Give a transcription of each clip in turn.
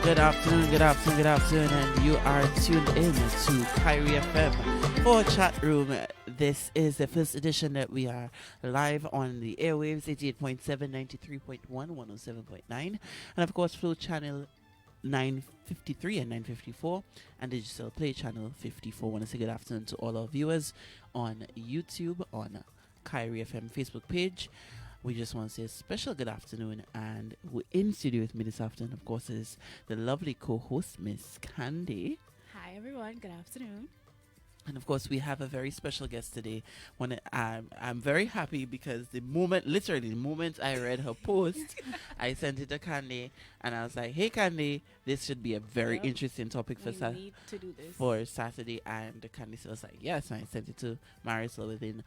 Good afternoon, good afternoon, good afternoon, and you are tuned in to Kyrie FM for Chat Room. This is the first edition that we are live on the airwaves 88.7, 93.1, 107.9, and of course, Flow Channel 953 and 954, and Digital Play Channel 54. I want to say good afternoon to all our viewers on YouTube, on Kyrie FM Facebook page. We just want to say a special good afternoon, and we're in studio with me this afternoon, of course, is the lovely co-host, Miss Candy. Hi everyone, good afternoon. And of course, we have a very special guest today. I'm very happy because literally the moment I read her post, I sent it to Candy, and I was like, "Hey, Candy, this should be a very interesting topic for need to do this for Saturday." And Candy was like, "Yes," and I sent it to Marisol within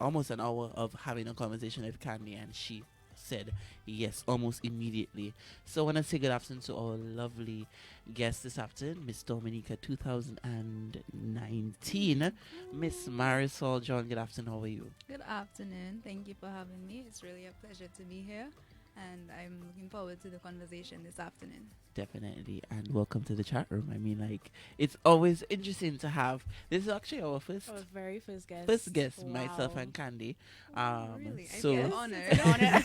almost an hour of having a conversation with Candy, and she said yes almost immediately. So I want to say good afternoon to our lovely guest this afternoon, Miss Dominica 2019, Miss Marisol. John, good afternoon. How are you? Good afternoon. Thank you for having me. It's really a pleasure to be here, and I'm looking forward to the conversation this afternoon. Definitely, and welcome to the chat room. I mean, like, it's always interesting to have. This is actually our very first guest. Wow. Myself and Candy. Really? So I feel honored. An honor.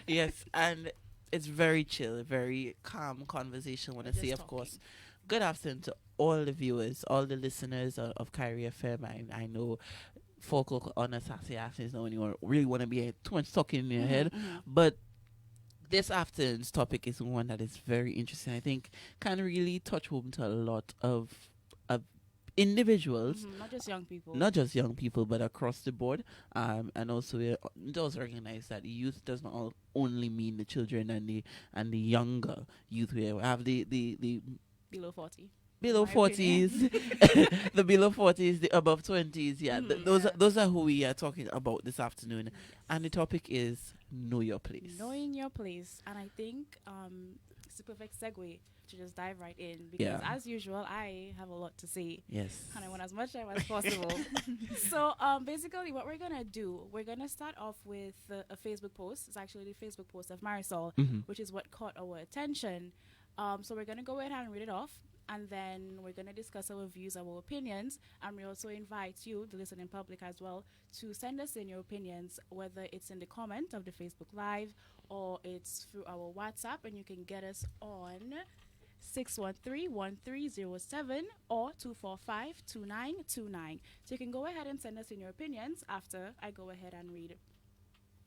Yes, and it's very chill, very calm conversation. Want to say, of course, good afternoon to all the viewers, all the listeners of Kyrie FM. I know folk on a Saturday afternoon don't anyone really want to be too much talking in your head, but this afternoon's topic is one that is very interesting. I think can really touch home to a lot of individuals, not just young people, but across the board. And also it does recognize that youth does not only mean the children and the younger youth. We have the below 40. Below 40s, the below 40s, the above 20s. Yeah, those are who we are talking about this afternoon. Yes. And the topic is know your place. Knowing your place. And I think it's a perfect segue to just dive right in, because as usual, I have a lot to say. Yes. And I want as much time as possible. So basically what we're going to do, we're going to start off with a Facebook post. It's actually the Facebook post of Marisol, which is what caught our attention. So we're going to go ahead and read it off. And then we're going to discuss our views, our opinions. And we also invite you, the listening public as well, to send us in your opinions, whether it's in the comment of the Facebook Live or it's through our WhatsApp. And you can get us on 613-1307 or 245-2929. So you can go ahead and send us in your opinions after I go ahead and read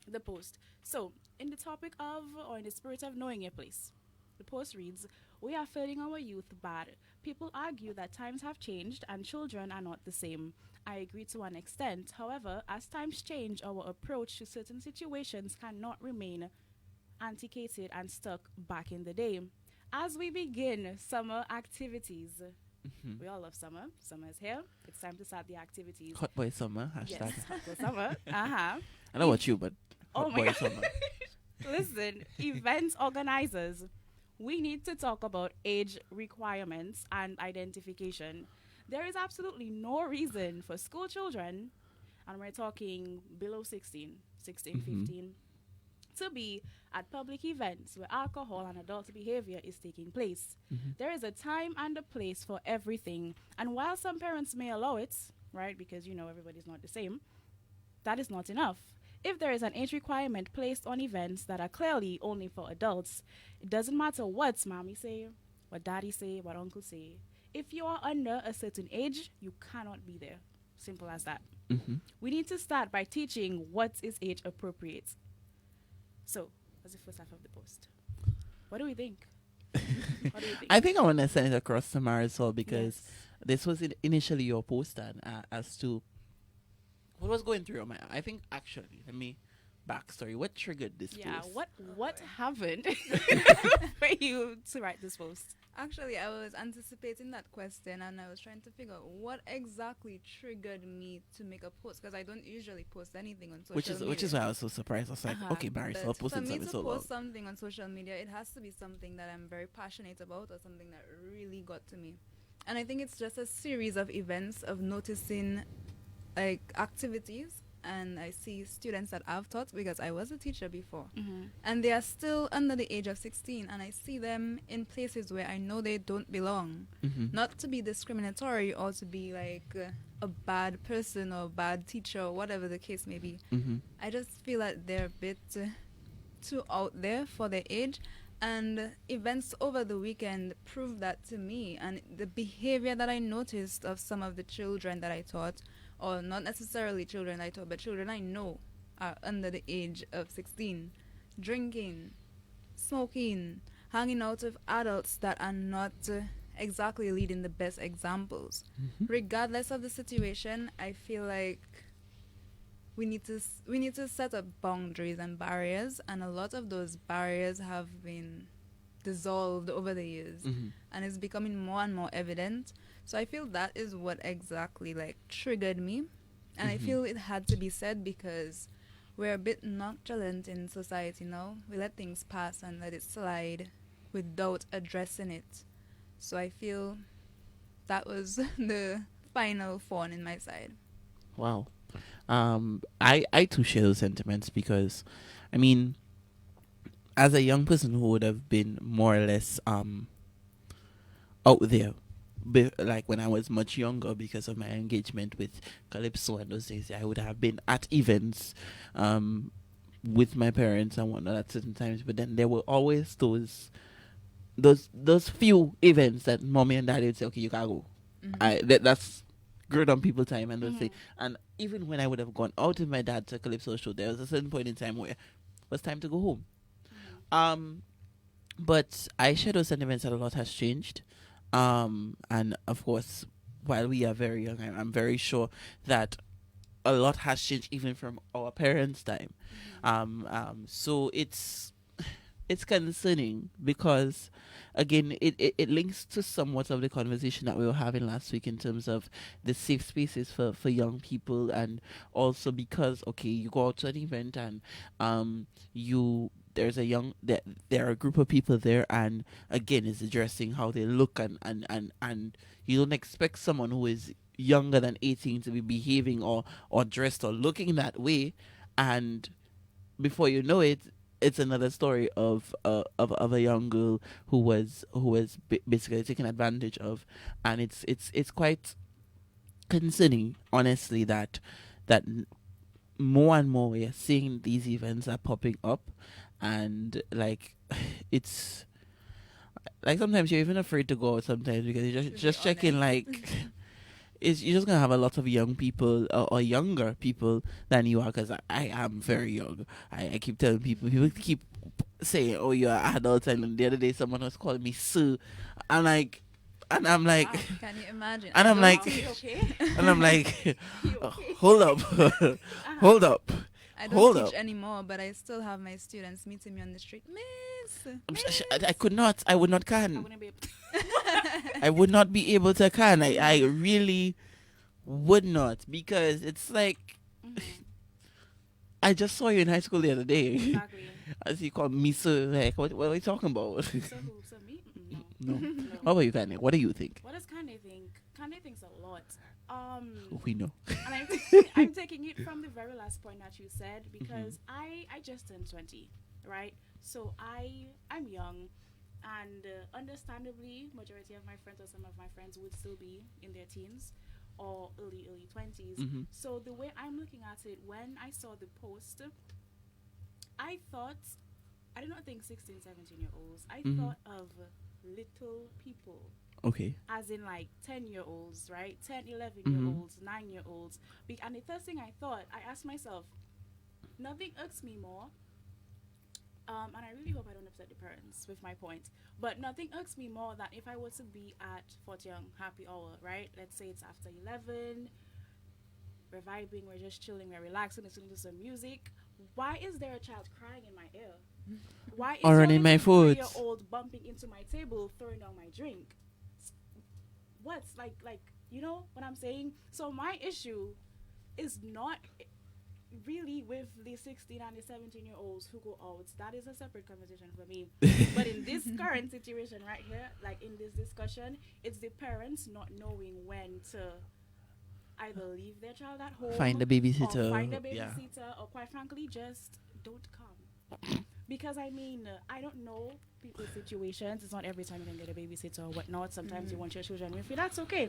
the post. So in the topic of, or in the spirit of knowing your place, the post reads, "We are failing our youth bad. People argue that times have changed and children are not the same. I agree to an extent. However, as times change, our approach to certain situations cannot remain antiquated and stuck back in the day. As we begin summer activities," we all love summer. Summer is here. It's time to start the activities. Hot boy summer. Hashtag. Yes, hot boy summer. I know what you, but hot boy summer. Listen, event organizers, we need to talk about age requirements and identification. There is absolutely no reason for school children, and we're talking below 16, 15, to be at public events where alcohol and adult behavior is taking place. There is a time and a place for everything. And while some parents may allow it, right, because, everybody's not the same, that is not enough. If there is an age requirement placed on events that are clearly only for adults, it doesn't matter what mommy say, what daddy say, what uncle say. If you are under a certain age, you cannot be there. Simple as that. We need to start by teaching what is age appropriate. So, that's the first half of the post. What do we think? I think I want to send it across to Marisol because this was initially your post as to what was going through your mind. I think actually, let me backstory. What triggered this post? Yeah, what happened for you to write this post? Actually, I was anticipating that question, and I was trying to figure out what exactly triggered me to make a post, because I don't usually post anything on social media. Which is why I was so surprised. I was like, okay, Marisol posted something so long. For me to post something on social media, it has to be something that I'm very passionate about or something that really got to me. And I think it's just a series of events of noticing, like, activities and I see students that I've taught because I was a teacher before, Mm-hmm. and they are still under the age of 16, and I see them in places where I know they don't belong. Mm-hmm. Not to be discriminatory or to be like a bad person or bad teacher or whatever the case may be. Mm-hmm. I just feel that they're a bit too out there for their age. And events over the weekend proved that to me. And the behavior that I noticed of some of the children that I taught, or not necessarily children I taught, but children I know are under the age of 16, drinking, smoking, hanging out with adults that are not exactly leading the best examples. Mm-hmm. Regardless of the situation, I feel like we need to set up boundaries and barriers, and a lot of those barriers have been dissolved over the years, Mm-hmm. and it's becoming more and more evident. So I feel that is what exactly like triggered me, and I Mhm. feel it had to be said because we're a bit nonchalant in society now. We let things pass and let it slide without addressing it. So I feel that was the final thorn in my side. Wow. I too share those sentiments because, I mean, as a young person who would have been more or less out there, like when I was much younger because of my engagement with Calypso and those days, I would have been at events, with my parents and whatnot at certain times. But then there were always those few events that mommy and daddy would say, okay, you gotta go. That's grown on people time, and they'll say, and even when I would have gone out with my dad to a Calypso show, there was a certain point in time where it was time to go home. But Eyeshadow Sentiments, that a lot has changed. And of course, while we are very young, I'm very sure that a lot has changed even from our parents' time. So it's concerning because, again, it links to somewhat of the conversation that we were having last week in terms of the safe spaces for young people, and also because, okay, you go out to an event and you there are a group of people there, and again, it's addressing how they look, and you don't expect someone who is younger than 18 to be behaving or dressed or looking that way, and before you know it, it's another story of a young girl who was basically taken advantage of, and it's quite concerning, honestly, that more and more we are seeing these events are popping up, and like it's like sometimes you're even afraid to go out sometimes because you're To be just checking honest. like you're just gonna have a lot of young people or younger people than you are, because I am very young. I keep telling people keep saying, oh, you're an adult, and the other day someone was calling me Sue, and like, and I'm like, Wow. Can you imagine? and I I'm don't like, You okay? and I'm like, You okay? hold up, hold up, I hold don't up. teach anymore, but I still have my students meeting me on the street. I could not. I would not I can. wouldn't be able to. I would not be able to can. I really would not, because it's like I just saw you in high school the other day. Exactly. As you call me, so like, what are you talking about? So who? So me? No. No. How about you, Kanye? What do you think? What does Kanye think? Kanye thinks a lot. We know. And I'm taking it from the very last point that you said, because I just turned 20, right? So I'm young, and understandably, majority of my friends or some of my friends would still be in their teens or early 20s. So the way I'm looking at it, when I saw the post, I thought, I did not think 16, 17-year-olds. I thought of little people, Okay. as in like 10-year-olds, right? 10, 11-year-olds, 9-year-olds. And the first thing I thought, I asked myself, nothing irks me more. And I really hope I don't upset the parents with my point. But nothing irks me more than if I were to be at Fort Young Happy Hour, right? Let's say it's after 11. We're vibing, we're just chilling, we're relaxing, listening to some music. Why is there a child crying in my ear? Why is Or your running my little foot. 3-year-old bumping into my table, throwing down my drink? What's like you know what I'm saying? So my issue is not really with the 16 and the 17-year-olds who go out. That is a separate conversation for me. But in this current situation right here, like in this discussion, it's the parents not knowing when to either leave their child at home, Find a or babysitter. find a Yeah. babysitter, or quite frankly, just don't come. Because I mean, I don't know people's situations. It's not every time you can get a babysitter or whatnot. Sometimes you want your children with you. That's okay.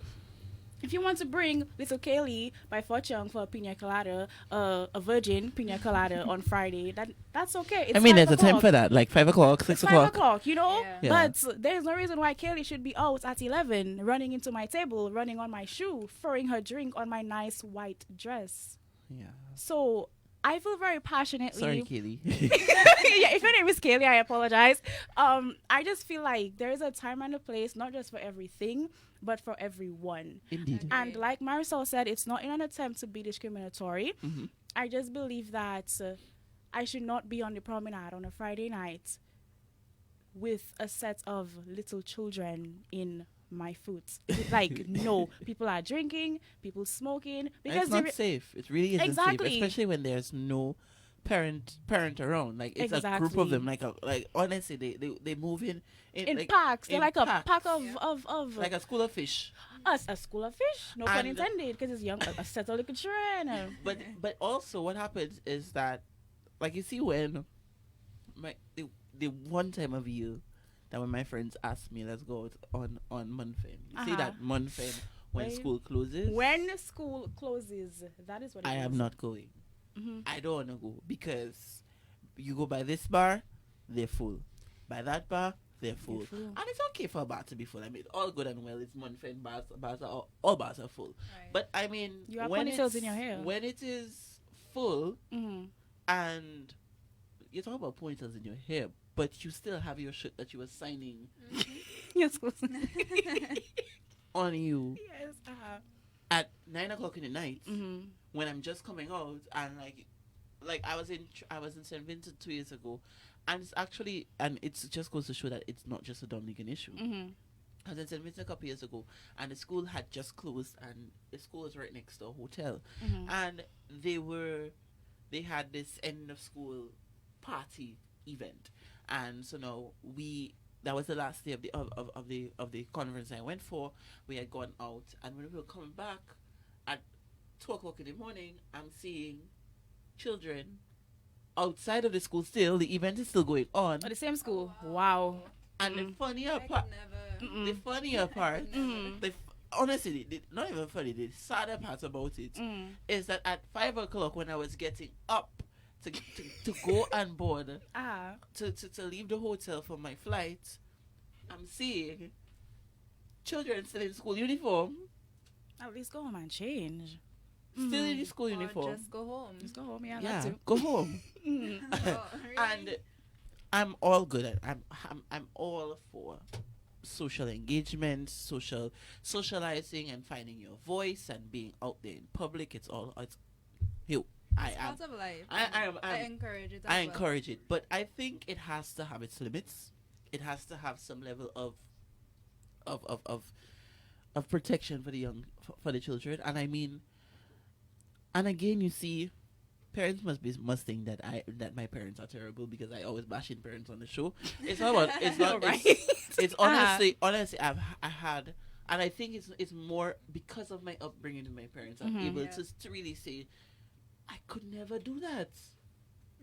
If you want to bring little Kaylee by Fortune for a pina colada, a virgin pina colada on Friday, that's okay. It's I mean, 5 there's a time o'clock. for that, like 5 o'clock, It's 6 o'clock. 5 o'clock, Yeah. Yeah. But there's no reason why Kaylee should be out at 11, running into my table, running on my shoe, throwing her drink on my nice white dress. Yeah. So I feel very passionately. Sorry, Kaylee. Yeah, if your name is Kaylee, I apologize. I just feel like there is a time and a place, not just for everything, but for everyone. Indeed. Okay. And like Marisol said, it's not in an attempt to be discriminatory. Mhm. I just believe that I should not be on the promenade on a Friday night with a set of little children in my foot. Like, no, people are drinking, people smoking, And because it's not safe. It really isn't Exactly. safe, especially when there's no parent around. Like it's a group of Exactly. them. Like honestly, they move in like, packs, they're in like a packs. pack of Yeah. of like a school of fish. us, a school of fish. No pun And- intended, because it's young, a set of little children. But also what happens is that, like, you see when the one time of year that when my friends ask me let's go out on Munfin. You see Uh-huh. that Munfin when When- school closes. When school closes, that is what it I is. am not going. Mhm. I don't want to go because you go by this bar, they're full. By that bar, they're full. full. And it's okay for a bar to be full. I mean, all good and well. It's Munfin bars. Bars are all bars are full. Right. But I mean, You have when ponytails it's, in your hair. when it is full Mhm. and you talk about pointers in your hair, but you still have your shirt that you were signing Yes. on you Yes. at 9 o'clock in the night Mhm. when I'm just coming out, and like I was in St. Vincent 2 years ago, and it's actually, and it just goes to show that it's not just a Dominican issue. Mhm. I was in St. Vincent a couple years ago, and the school had just closed, and the school was right next to a hotel, Mhm. and they had this end of school party event, and so now that was the last day of the conference I went for. We had gone out, and when we were coming back at 2 o'clock in the morning, I'm seeing children outside of the school still. The event is still going on, Oh, the same school. Wow. and the Mm. funnier I part, could never. Mm. the funnier part, Mm. honestly, not even funny. The sadder part about it is that at 5 o'clock, when I was getting up to go on board to leave the hotel for my flight, I'm seeing children still in school uniform, At least go home and change. still in the school Or uniform. just go home. Just go home. Yeah, Yeah, that too. go home. Oh, really? And I'm all good at I'm all for social engagement, socializing, and finding your voice and being out there in public. It's you. It's part of life. I encourage it. As I well. encourage it, but I think it has to have its limits. It has to have some level of protection for the for the children. And I mean, and again, you see, parents must think that my parents are terrible because I always bashing parents on the show. It's not about it's not Right. it's honestly I had. And I think it's more because of my upbringing with my parents. I'm Mhm. able Yeah. to really say, I could never do that.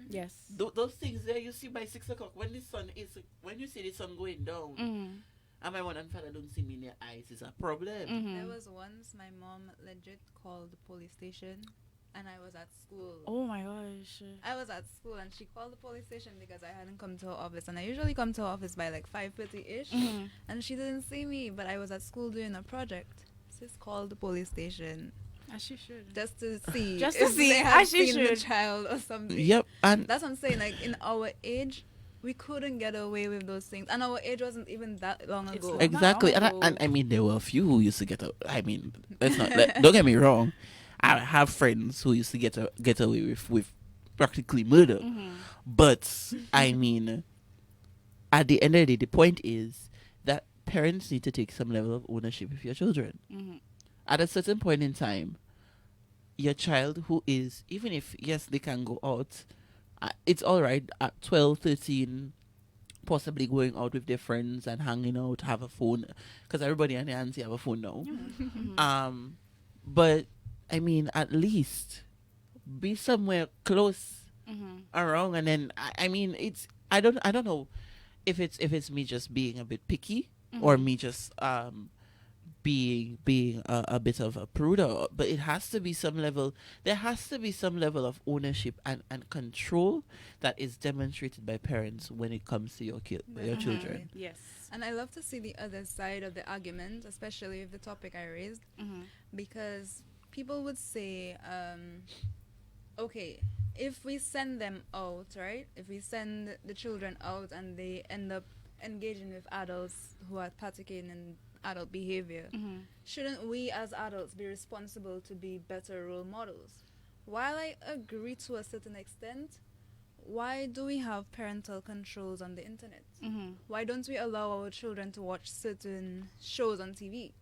Yes. Those things there you see by 6 o'clock when you see the sun going down, and my mother and father don't see me in their eyes is a problem. There was once my mom legit called the police station, and I was at school. Oh my gosh. I was at school, and she called the police station because I hadn't come to her office, and I usually come to her office by like 5:30ish, Mhm. and she didn't see me, but I was at school doing a project. Sis called the police station As she should. just to see, Just to if see, they had as she seen the should. child or something. Yep, and That's what I'm saying. Like in our age, we couldn't get away with those things, and our age wasn't even that long It's ago. not. exactly, No. and I mean there were a few who used to get a. I mean, don't get me wrong. I have friends who used to get away with practically murder, but I mean, at the end of the day, the point is that parents need to take some level of ownership of your children. At a certain point in time, your child who is, even if yes they can go out, it's all right at 12, 13, possibly going out with their friends and hanging out, have a phone, because everybody and their auntie have a phone now. But I mean, at least be somewhere close around, and then I mean, it's I don't know if it's me just being a bit picky or me just being a bit of a prude, but it has to be some level. There has to be some level of ownership and control that is demonstrated by parents when it comes to your children. Yes. And I love to see the other side of the argument, especially with the topic I raised, because people would say, okay, if we send them out, right? If we send the children out and they end up engaging with adults who are partaking in adult behavior, shouldn't we as adults be responsible to be better role models? While I agree to a certain extent, why do we have parental controls on the internet? Why don't we allow our children to watch certain shows on TV?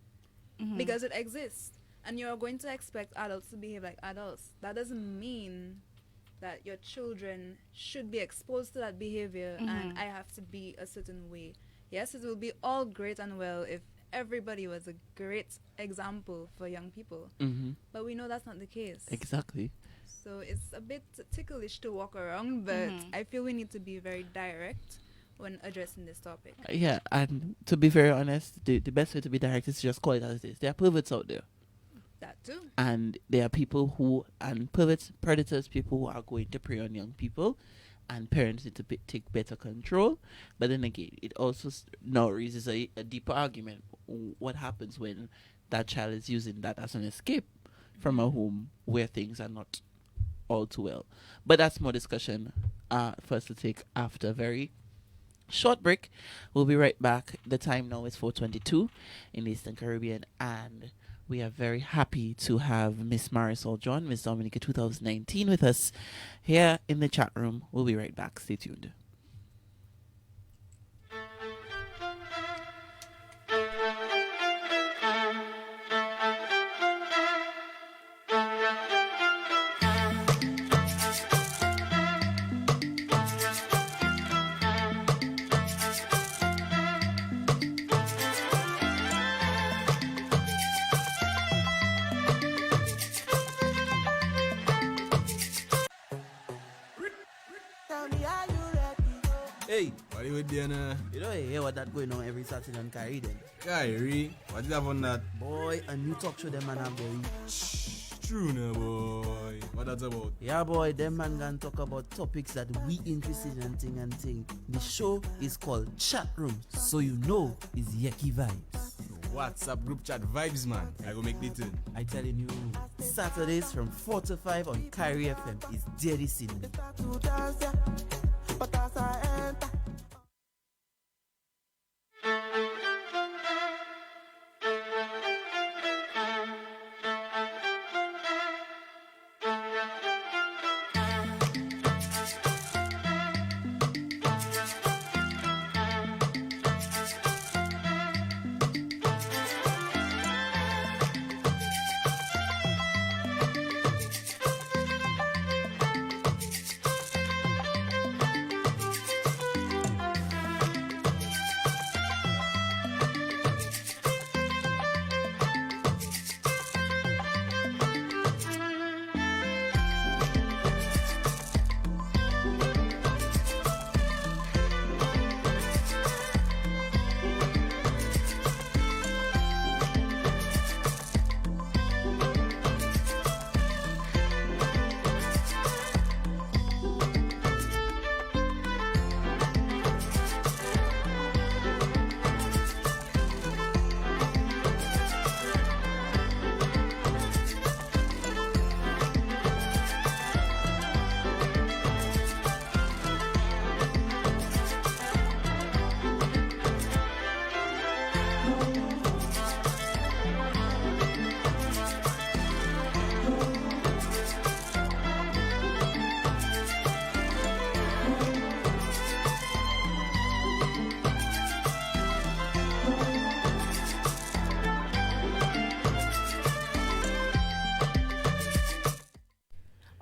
Because it exists. And you're going to expect adults to behave like adults. That doesn't mean that your children should be exposed to that behavior and I have to be a certain way. Yes, it will be all great and well if everybody was a great example for young people. But we know that's not the case. Exactly. So it's a bit ticklish to walk around, but I feel we need to be very direct when addressing this topic. Yeah, and to be very honest, the best way to be direct is to just call it as it is. There are perverts out there. That too. And there are people who, and perverts, predators, people who are going to prey on young people, and parents need to take better control. But then again, it also now raises a deeper argument. What happens when that child is using that as an escape from a home where things are not all too well? But that's more discussion for us to take after a very short break. We'll be right back. The time now is 4:22 in the Eastern Caribbean, and we are very happy to have Miss Marisol John, Miss Dominica 2019 with us here in the chat room. We'll be right back. Stay tuned. Hey, what are you doing now? You know, you hear what that going on every Saturday on Kyrie then? Kyrie, what is that on that? Boy, a new talk show them man have very... True now, boy. What that's about? Yeah, boy, them man gonna talk about topics that we interested in and thing. The show is called Chat Room, so you know it's yucky vibes. WhatsApp group chat vibes, man. I go make the tune. I telling you, Saturdays from 4 to 5 on Kyrie FM is deadly scene.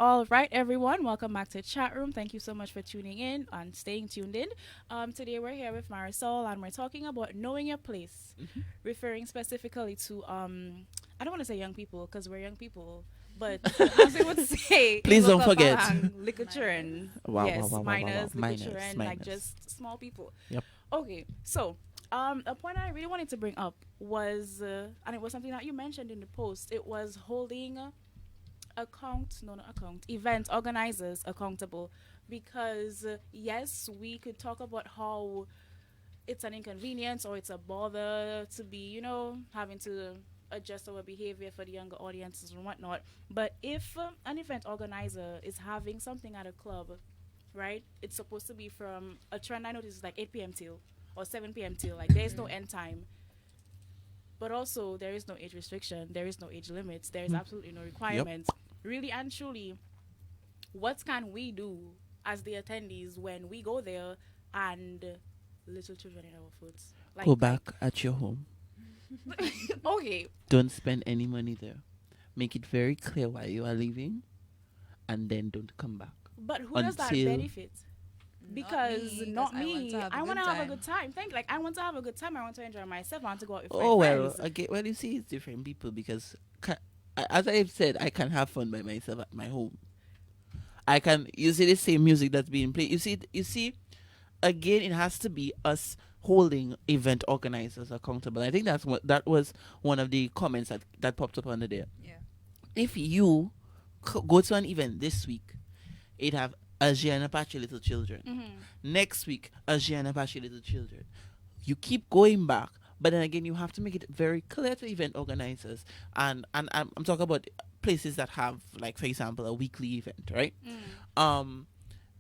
All right, everyone, welcome back to Chat Room. Thank you so much for tuning in and staying tuned in. Today we're here with Marisol and we're talking about knowing your place, referring specifically to, I don't want to say young people because we're young people, But as we would say, Please don't Local forget. Pahang, Liquor children. Wow, Yes, wow, wow, wow, wow, minors, wow. liquor children, like Minors. just small people. Yep. Okay, so a point I really wanted to bring up was, and it was something that you mentioned in the post. It was holding event organizers accountable, because yes, we could talk about how it's an inconvenience or it's a bother to be, having to adjust our behavior for the younger audiences and whatnot. But if an event organizer is having something at a club, right, it's supposed to be from a trend I noticed is like 8 p.m. till or 7 p.m. till, like there's no end time. But also there is no age restriction, there is no age limits, there is absolutely no requirements. Really and truly, what can we do as the attendees when we go there and little children in our foots? Go back at your home. Okay. Don't spend any money there. Make it very clear why you are leaving, and then don't come back. But who does that Until- benefit? Because not me. I want to have a good time. I want to have a good time. I want to enjoy myself. I want to go out with Oh my well, friends. okay. Well, you see, it's different people because, as I've said, I can have fun by myself at my home. I can. You see the same music that's being played. You see. Again, it has to be us holding event organizers accountable. I think that was one of the comments that popped up under there. Yeah. If you go to an event this week, it have Asia and Apache little children. Next week, Asia and Apache little children. You keep going back, but then again, you have to make it very clear to event organizers. And I'm talking about places that have, like, for example, a weekly event, right?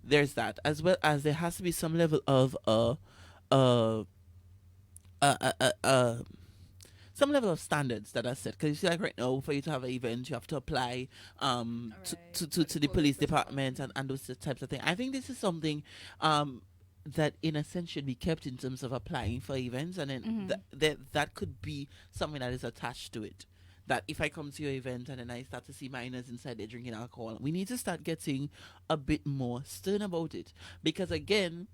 There's that, as well as there has to be some level of some level of standards that are set. Because you see, like right now, for you to have an event, you have to apply to the police department and those types of things. I think this is something that in a sense should be kept in terms of applying for events, and then that could be something that is attached to it. That if I come to your event and then I start to see minors inside there drinking alcohol, we need to start getting a bit more stern about it. Because again,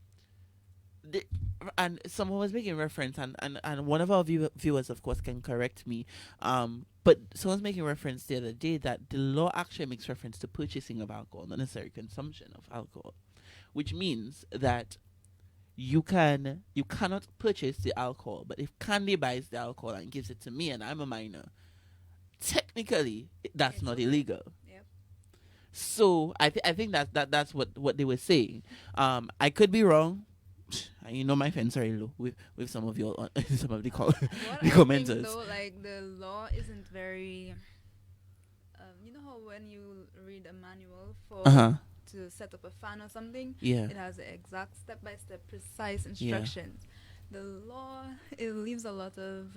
and someone was making reference, and one of our viewers, of course, can correct me, but someone's making reference the other day that the law actually makes reference to purchasing of alcohol, not necessarily consumption of alcohol, which means that you cannot purchase the alcohol, but if Candy buys the alcohol and gives it to me and I'm a minor, technically that's not illegal. Yep. So I think that's what they were saying. I could be wrong. You know, my fence are low with some of your some of the What the I commenters. think, though, like the law isn't very. You know how when you read a manual for to set up a fan or something, Yeah. it has the exact step-by-step precise instructions. The law, it leaves a lot of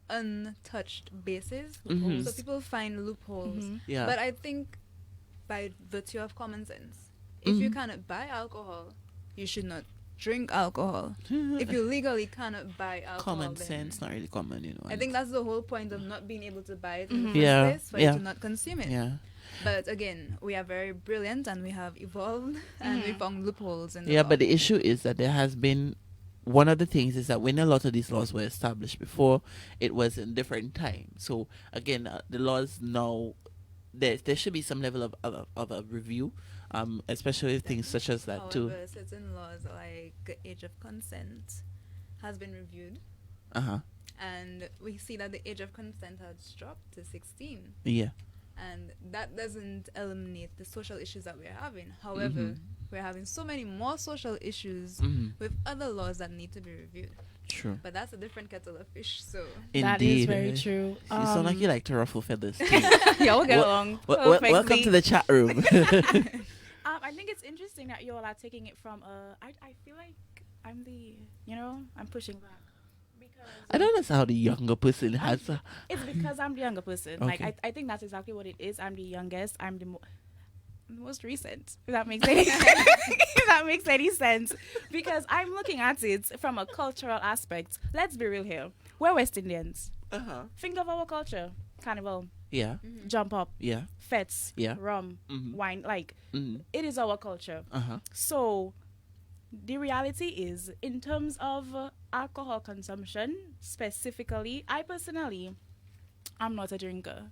untouched bases, Mhm. so people find loopholes. Yeah. But I think by virtue of common sense, if you cannot buy alcohol, you should not drink alcohol. If you legally cannot buy alcohol, Common then sense, not really common, you know. I think that's the whole point of not being able to buy it in the first Yeah, place, for yeah. you to not consume it. Yeah. But again, we are very brilliant and we have evolved and we found loopholes in the Yeah, law. but the issue is that there has been one of the things is that when a lot of these laws were established before, it was in different time. So again, the laws now there should be some level of a review, especially with things such as that too. However, certain laws like age of consent has been reviewed, and we see that the age of consent has dropped to 16. Yeah. And that doesn't eliminate the social issues that we're having. However, we're having so many more social issues with other laws that need to be reviewed. True. But that's a different kettle of fish. So That is very true. You sound like you like to ruffle feathers. Too. Yeah, we'll get along. Welcome perfectly. to the chat room. I think it's interesting that you all are taking it from I feel like I'm I'm pushing back. Because I don't know how the younger person has. it's because I'm the younger person. Okay. Like I think that's exactly what it is. I'm the youngest. I'm the most recent. If that makes any if that makes any sense. Because I'm looking at it from a cultural aspect. Let's be real here. We're West Indians. Think of our culture. Carnival, Yeah. jump up, Yeah. fets, Yeah. rum, wine. Like Mm. it is our culture. So the reality is, in terms of alcohol consumption specifically, I personally, I'm not a drinker.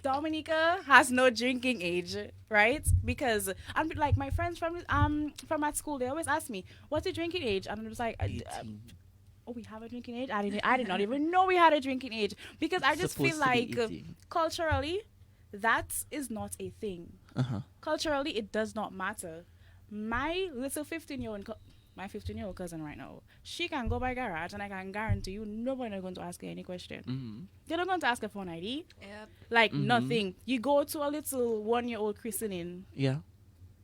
Dominica has no drinking age, right? Because I'm like my friends from at school, they always ask me, "What's your drinking age?" And I'm just like, 18. "Oh, we have a drinking age. I did not even know we had a drinking age because I It's just feel supposed to be like 18. culturally, that is not a thing. Uh-huh. Culturally, it does not matter. My little 15-year-old my 15-year-old cousin right now, she can go by garage and I can guarantee you nobody is going to ask her any question. Mm-hmm. They're not going to ask her for an ID. Yep. Like Mhm. nothing. You go to a little 1-year-old christening. Yeah,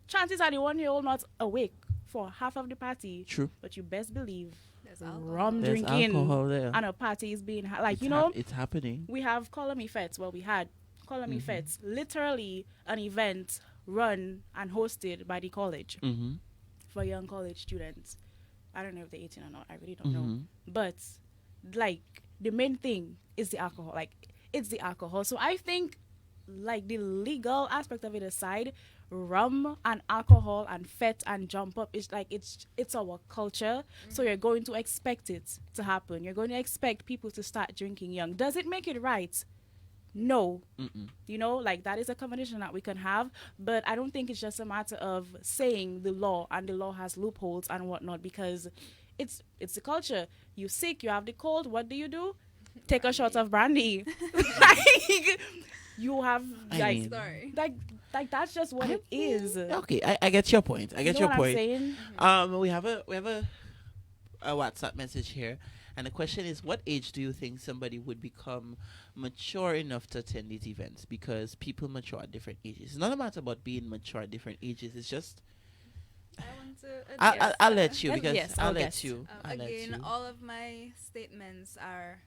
Chances are the 1-year-old not awake for half of the party. true. But you best believe There's alcohol. rum There's drinking alcohol there. and a party is being like It's you know it's happening. we have Call Me Fets. Well, we had Call Me Mhm. Fets, literally an event run and hosted by the college Mm-hmm. for young college students. I don't know if they're 18 or not. I really don't know. Mm-hmm. But like the main thing is the alcohol. Like it's the alcohol. So I think like the legal aspect of it aside, rum and alcohol and fet and jump up is like it's our culture. So you're going to expect it to happen. You're going to expect people to start drinking young. Does it make it right? No. Mm-mm. You know, like that is a conversation that we can have, but I don't think it's just a matter of saying the law and the law has loopholes and whatnot because it's the culture. You sick, you have the cold. What do? Take a shot of brandy. Like you have I like mean- Sorry. like that's just what it is. Okay, I get your point. I get You know your what I'm point. saying? We have a WhatsApp message here, and the question is, what age do you think somebody would become mature enough to attend these events? Because people mature at different ages. It's not a matter about being mature at different ages. It's just I want to I'll address let you Let- because yes, I'll I'll let guess. you. I'll let Again, you. all of my statements are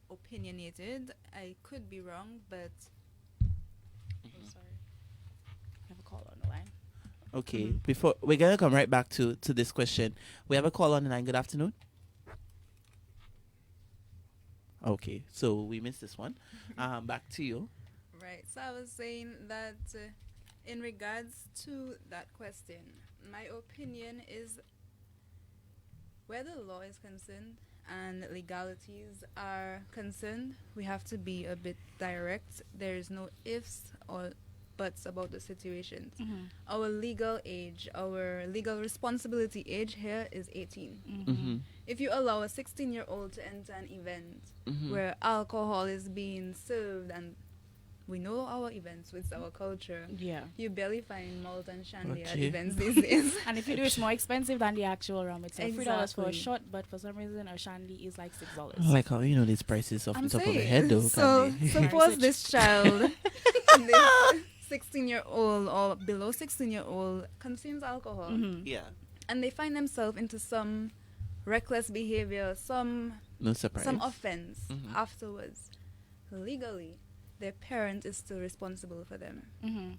opinionated. I could be wrong, but Mhm. Sorry. I have a call on the line. Okay, Mhm. before we're gonna come right back to this question. We have a call on the line. Good afternoon. Okay, so we missed this one. Back to you. right. So I was saying that in regards to that question, my opinion is where the law is concerned and legalities are concerned, we have to be a bit direct. There is no ifs or buts about the situations. Our legal age, our legal responsibility age here is 18. Mm-hmm. If you allow a 16-year-old to enter an event Mm-hmm. where alcohol is being served, and we know our events with our culture, Yeah. you barely find malt and shandy at Okay. events these days. And if you do, it's more expensive than the actual rum. It's $3 for a Exactly. shot, but for some reason a shandy is like $6. Like how you know these prices off I'm the top of the saying, head though. so Candy. suppose Research. this child, this 16-year-old or below 16-year-old consumes alcohol, Mhm. Yeah, and they find themselves into some reckless behavior, some no surprise. some offense Mhm. afterwards. Legally, their parent is still responsible for them. Mhm.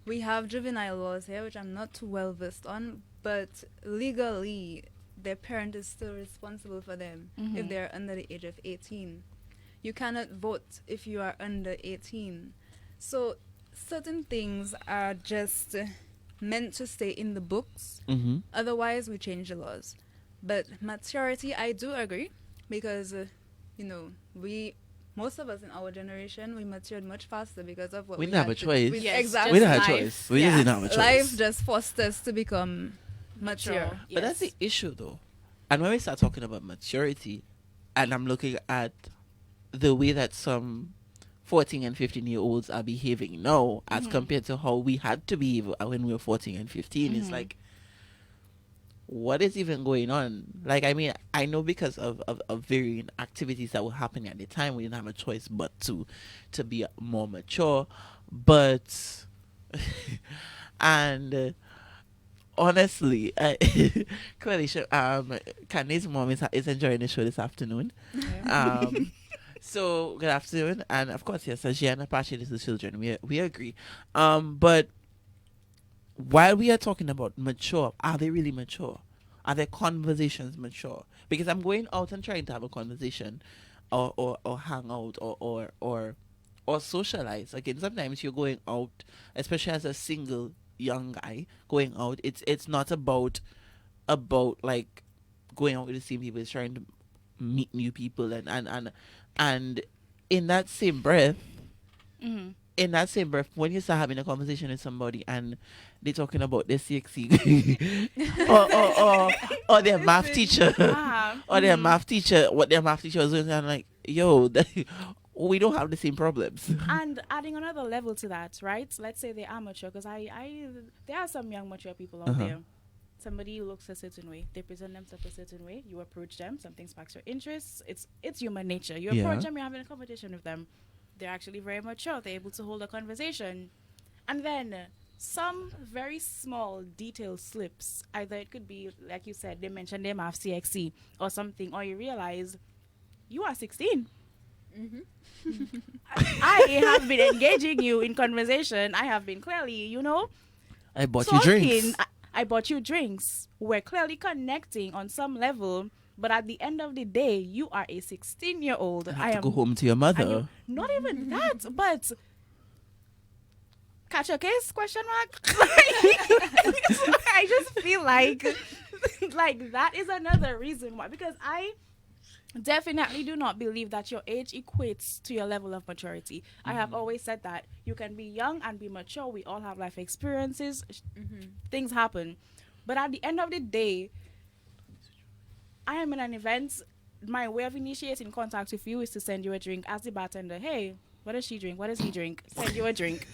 We have juvenile laws here, which I'm not too well versed on, but legally, their parent is still responsible for them if Mhm. they're under the age of 18. You cannot vote if you are under 18. So certain things are just meant to stay in the books. Mm-hmm. Otherwise, we change the laws. But maturity, I do agree, because most of us in our generation, we matured much faster because of what We we didn't have had a to- choice. we- Yes, exactly. We didn't have a life. choice. We just didn't have a choice. Life just forced us to become mature. Mature. But that's the issue though. And when we start talking about maturity, and I'm looking at the way that some 14 and 15-year-olds are behaving now as Mhm. compared to how we had to behave when we were 14 and 15, it's Mhm. like, what is even going on? Like, I mean, I know because of varying activities that were happening at the time, we didn't have a choice but to be more mature. But, and honestly, clearly, Candy's mom is enjoying the show this afternoon. So good afternoon, and of course, yes, as Gianna Apache is the children. We agree. But while we are talking about mature, are they really mature? Are their conversations mature? Because I'm going out and trying to have a conversation, or hang out, or socialize. Again, sometimes you're going out, especially as a single young guy going out. It's not about like going out with the same people. It's trying to meet new people and in that same breath, Mhm. in that same breath, when you start having a conversation with somebody and they're talking about their CXC or their math teacher or their math teacher, what their math teacher was doing, I'm like, yo, we don't have the same problems. And adding another level to that, right? Let's say they're amateur, because there are some young mature people out there. Somebody looks a certain way, they present themselves a certain way, you approach them, something sparks your interests. It's human nature. You approach them, you're having a conversation with them. They're actually very mature, they're able to hold a conversation. And then some very small detail slips. Either it could be, like you said, they mentioned they have CXC or something, or you realize you are 16. I have been engaging you in conversation. I have been clearly, I bought you drinks. I bought you drinks. We're clearly connecting on some level, but at the end of the day, you are a 16-year-old. I have to go home to your mother. Not even that, but catch a case? Question mark. I just feel like that is another reason why, because I definitely do not believe that your age equates to your level of maturity. I have always said that you can be young and be mature. We all have life experiences. Things happen. But at the end of the day, I am in an event. My way of initiating contact with you is to send you a drink. As the bartender, hey, what does she drink? What does he drink? Send you a drink.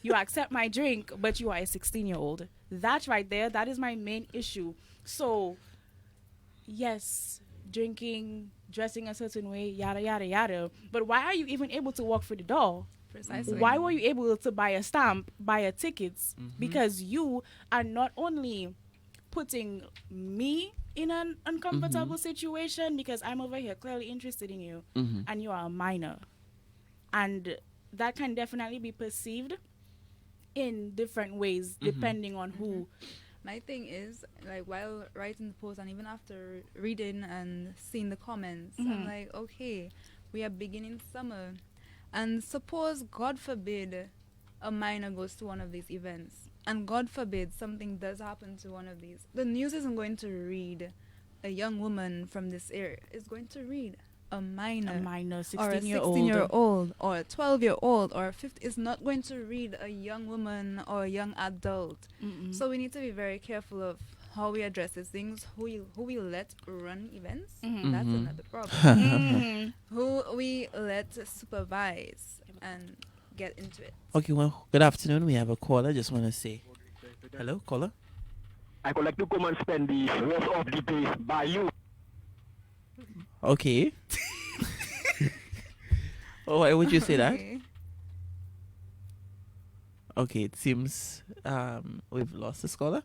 You accept my drink, but you are a 16-year-old. That right there, that is my main issue. So, yes, drinking, dressing a certain way, yada, yada, yada. But why are you even able to walk through the door? Precisely. Why were you able to buy a stamp, buy a tickets? Because you are not only putting me in an uncomfortable situation, because I'm over here clearly interested in you, and you are a minor. And that can definitely be perceived in different ways, depending on who. My thing is, like, while writing the post and even after reading and seeing the comments, I'm like, okay, we are beginning summer. And suppose, God forbid, a minor goes to one of these events. And God forbid something does happen to one of these. The news isn't going to read a young woman from this area. It's going to read a minor, 16-year-old. Or a 16-year-old, or a 12-year-old, or a 50. It's not going to read a young woman or a young adult. So we need to be very careful of how we address these things, who we let run events. That's another problem. Who we let supervise and get into it. Okay, well, good afternoon. We have a caller. Just want to say hello, caller. I would like to come and spend the rest of the day by you. Okay. Oh, why would you say that? Okay, it seems we've lost the caller.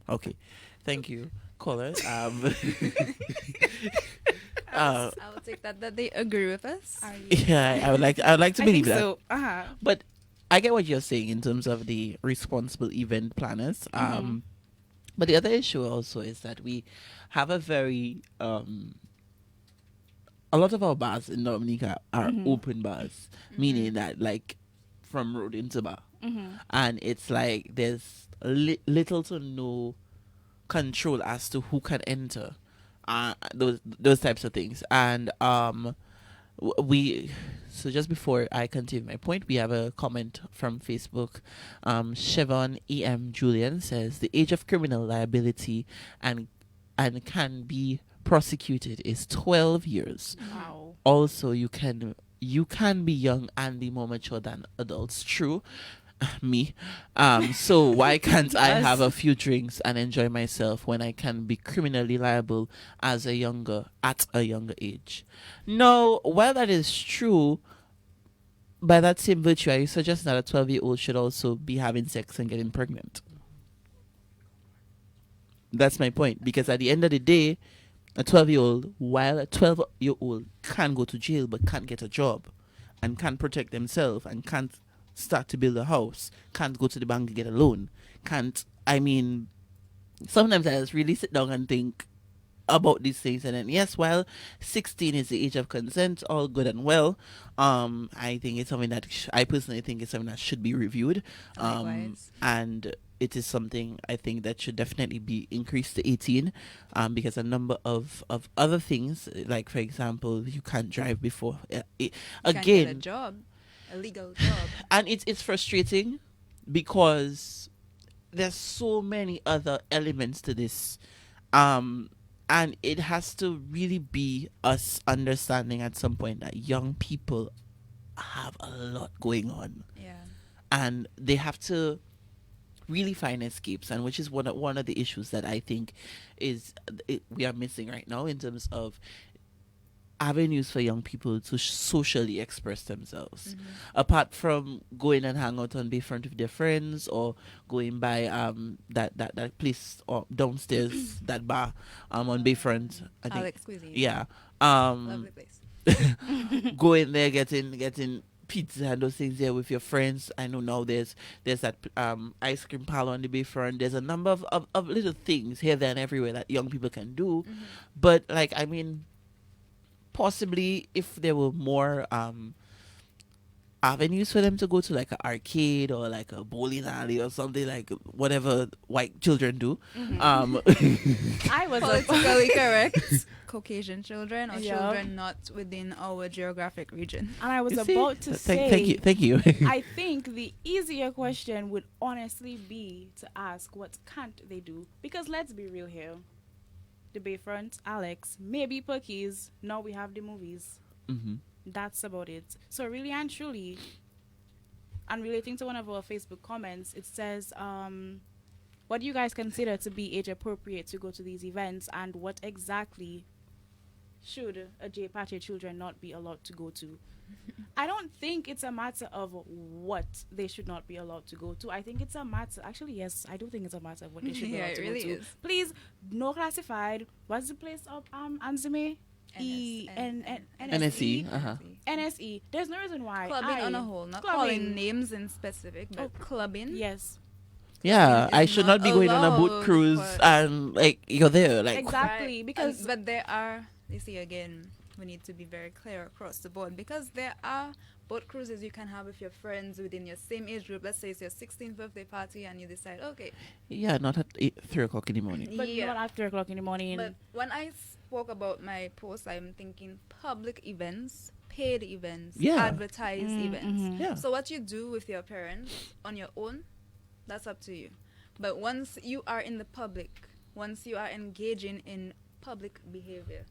Okay, thank you, caller. I will take that they agree with us. Yeah, I would like to believe that. So. But I get what you're saying in terms of the responsible event planners. But the other issue also is that we have a very a lot of our bars in Dominica are open bars, meaning that like from road into bar, and it's like there's little to no control as to who can enter, those types of things. And so just before I continue my point, we have a comment from Facebook. Chevon EM Julian says the age of criminal liability and can be prosecuted is 12 years. Wow. Also, you can be young and be more mature than adults. True. Me. So why can't I have a few drinks and enjoy myself when I can be criminally liable at a younger age? No, while that is true, by that same virtue, are you suggesting that a 12-year-old should also be having sex and getting pregnant? That's my point. Because at the end of the day, a 12-year-old can go to jail but can't get a job and can't protect themselves and can't start to build a house, can't go to the bank and get a loan, sometimes I just really sit down and think about these things. And then, yes, while 16 is the age of consent, all good and well, I think it's something that I personally think it's something that should be reviewed. And it is something I think that should definitely be increased to 18, because a number of other things, like for example, you can't drive before. Can't get a job. a legal job. And it's frustrating because there's so many other elements to this, and it has to really be us understanding at some point that young people have a lot going on, Yeah. and they have to really find escapes, and which is one of the issues that I think we are missing right now in terms of avenues for young people to socially express themselves, apart from going and hang out on Bayfront with their friends, or going by that place or downstairs, that bar on Bayfront, I think. Alex Cuisine. Yeah. Lovely place. Going there, getting pizza and those things there with your friends. I know now there's that ice cream parlor on the Bayfront. There's a number of little things here, there, and everywhere that young people can do. But like, I mean, possibly if there were more avenues for them to go to, like an arcade or like a bowling alley or something, like whatever white children do. I was Politically correct. Caucasian children or Yeah. children not within our geographic region. and I was You see? about to say, Thank you. I think the easier question would honestly be to ask what can't they do? Because let's be real here. The Bayfront, Alex, maybe Perky's, now we have the movies. Mm-hmm. That's about it. So really and truly, and relating to one of our Facebook comments, it says, what do you guys consider to be age appropriate to go to these events, and what exactly should a J party children not be allowed to go to? I don't think it's a matter of what they should not be allowed to go to. I think it's a matter, actually, yes, I do think it's a matter of what they should be Yeah, allowed it to really go to. is. Please, no classified. What's the place of Anzime? NSE. Uh-huh. NSE. There's no reason why. Clubbing on a whole, not Clubbing. calling names in specific, but clubbing. Yes. Yeah, Is I should not not be going on a boat allowed cruise for- and like you're there, like Exactly. Right. Because But there are, you see, again, we need to be very clear across the board, because there are boat cruises you can have with your friends within your same age group. Let's say it's your 16th birthday party and you decide, okay. yeah, not at 3 o'clock in the morning. but Yeah. not after 3 o'clock in the morning. But when I spoke about my post, I'm thinking public events, paid events, Yeah. advertised events. Yeah. So what you do with your parents on your own, that's up to you. But once you are in the public, once you are engaging in public behavior,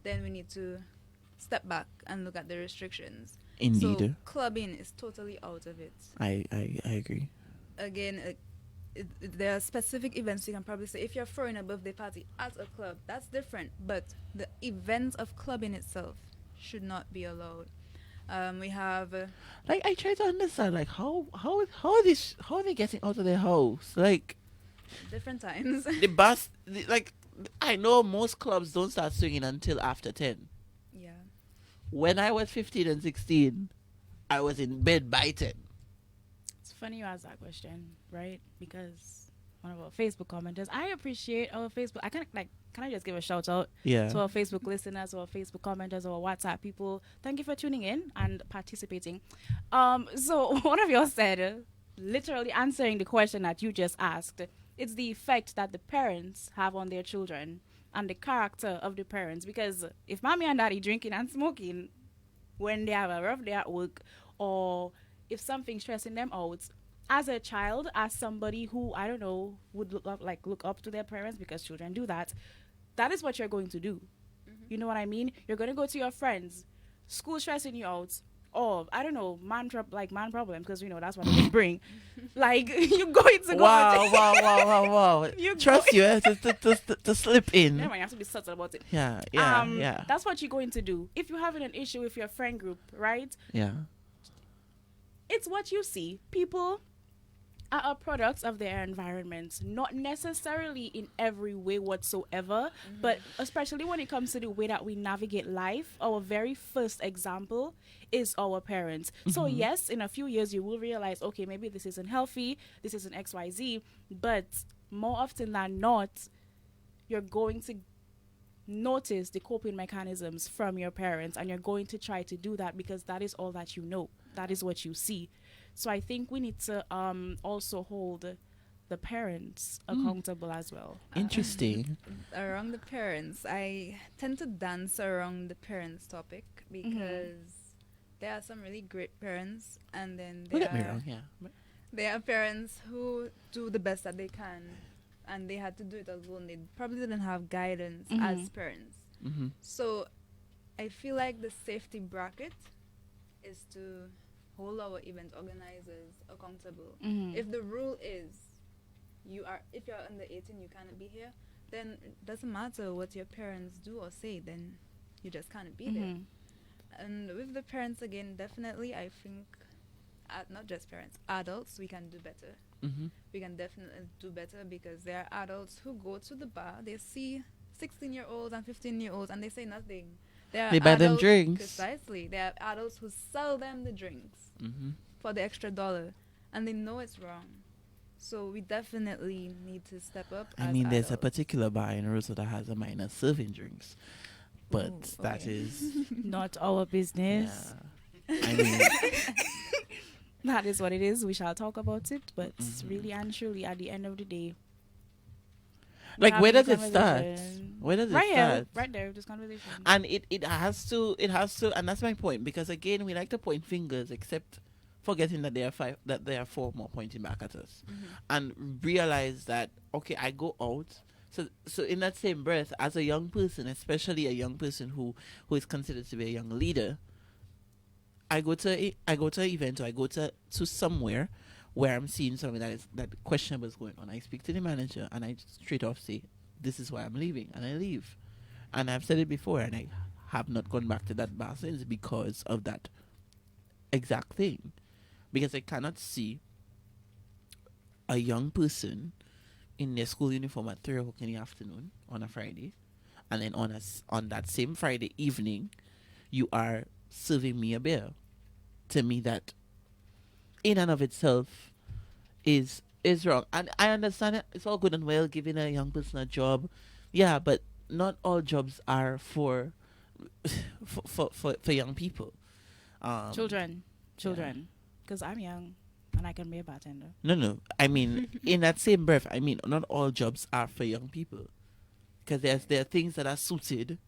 then we need to step back and look at the restrictions. Indeed. So clubbing is totally out of it. I agree. Again, there are specific events you can probably say. If you're throwing a birthday party at a club, that's different. But the event of clubbing itself should not be allowed. We have Like, I try to understand, like, how are they getting out of their house? Like, different times. the bus, like, I know most clubs don't start swinging until after 10. Yeah. When I was 15 and 16, I was in bed by 10. It's funny you ask that question, right? Because one of our Facebook commenters, I appreciate our Facebook. Can I just give a shout out Yeah. to our Facebook listeners, our Facebook commenters, our WhatsApp people? Thank you for tuning in and participating. So one of you said, literally answering the question that you just asked, it's the effect that the parents have on their children and the character of the parents. Because if mommy and daddy drinking and smoking when they have a rough day at work, or if something's stressing them out, as a child, as somebody who, I don't know, would look up to their parents, because children do that, that is what you're going to do. You know what I mean? You're going to go to your friends, school stressing you out, or, I don't know, man problems, because, that's what they bring. Like, you're going to go out. Wow. You Trust go- you to slip in. Never mind, you have to be subtle about it. Yeah. That's what you're going to do. If you're having an issue with your friend group, right? Yeah. It's what you see. People are products of their environment, not necessarily in every way whatsoever, but especially when it comes to the way that we navigate life. Our very first example is our parents. So yes, in a few years you will realize, okay, maybe this isn't healthy, this isn't XYZ, but more often than not, you're going to notice the coping mechanisms from your parents, and you're going to try to do that because that is all that you know. That is what you see. So I think we need to also hold the parents accountable as well. Interesting. Around the parents, I tend to dance around the parents topic because there are some really great parents, and then Don't there get me are wrong, yeah. there are parents who do the best that they can, and they had to do it alone. They probably didn't have guidance as parents. Mm-hmm. So I feel like the safety bracket is to hold our event organizers accountable. If the rule is if you're under 18 you cannot be here, then it doesn't matter what your parents do or say, then you just can't be there. And with the parents again, definitely I think not just parents, adults, we can do better. Mm-hmm. We can definitely do better, because there are adults who go to the bar, they see 16-year-olds and 15-year-olds and they say nothing. They buy them drinks. Precisely. There are adults who sell them the drinks for the extra $1, and they know it's wrong. So we definitely need to step up. I as mean, there's a adults. particular bar in Roseau that has a minor serving drinks, but that is Not our business. yeah. I mean, That is what it is. We shall talk about it, but really and truly, at the end of the day, we like, have where this does it start? conversation. Where does it Right start? here, right there, this conversation. And it has to, and that's my point, because again, we like to point fingers, except forgetting that there are four more pointing back at us, and realize that, okay, I go out. So in that same breath, as a young person, especially a young person who is considered to be a young leader, I go to an event, or I go to somewhere where I'm seeing something that questionable is going on. I speak to the manager and I straight off say, this is why I'm leaving, and I leave. And I've said it before, and I have not gone back to that bar since, because of that exact thing. Because I cannot see a young person in their school uniform at 3 o'clock in the afternoon on a Friday, and then on that same Friday evening, you are serving me a beer. To me, that in and of itself is wrong. And I understand it. It's all good and well giving a young person a job, yeah, but not all jobs are for young people. Children. Because I'm young and I can be a bartender. No. I mean, in that same breath, I mean, not all jobs are for young people, because there are things that are suited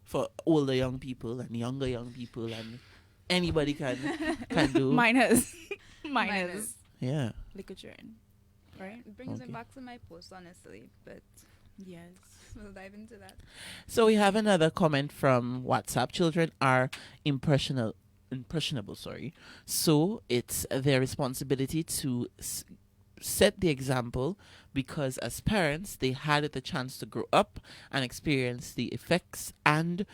for older young people and younger young people, and anybody can do. Minors. Yeah. Liquor train. Right? It brings Okay. me back to my post, honestly, but Yes. we'll dive into that. So we have another comment from WhatsApp. Children are impressionable. So it's their responsibility to set the example, because as parents they had the chance to grow up and experience the effects and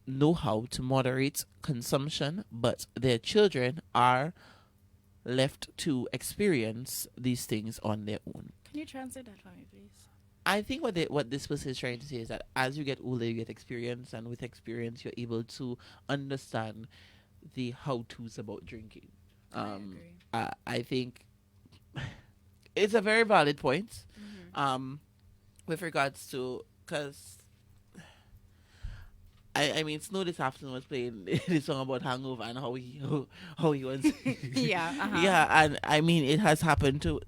know how to moderate consumption, but their children are left to experience these things on their own. Can you translate that for me, please? I think what this person is trying to say is that as you get older, you get experience, and with experience, you're able to understand the how-tos about drinking. I agree. I think it's a very valid point. With regards to, because I mean, Snow this afternoon was playing this song about hangover and how he was. Yeah. Yeah, and I mean, it has happened to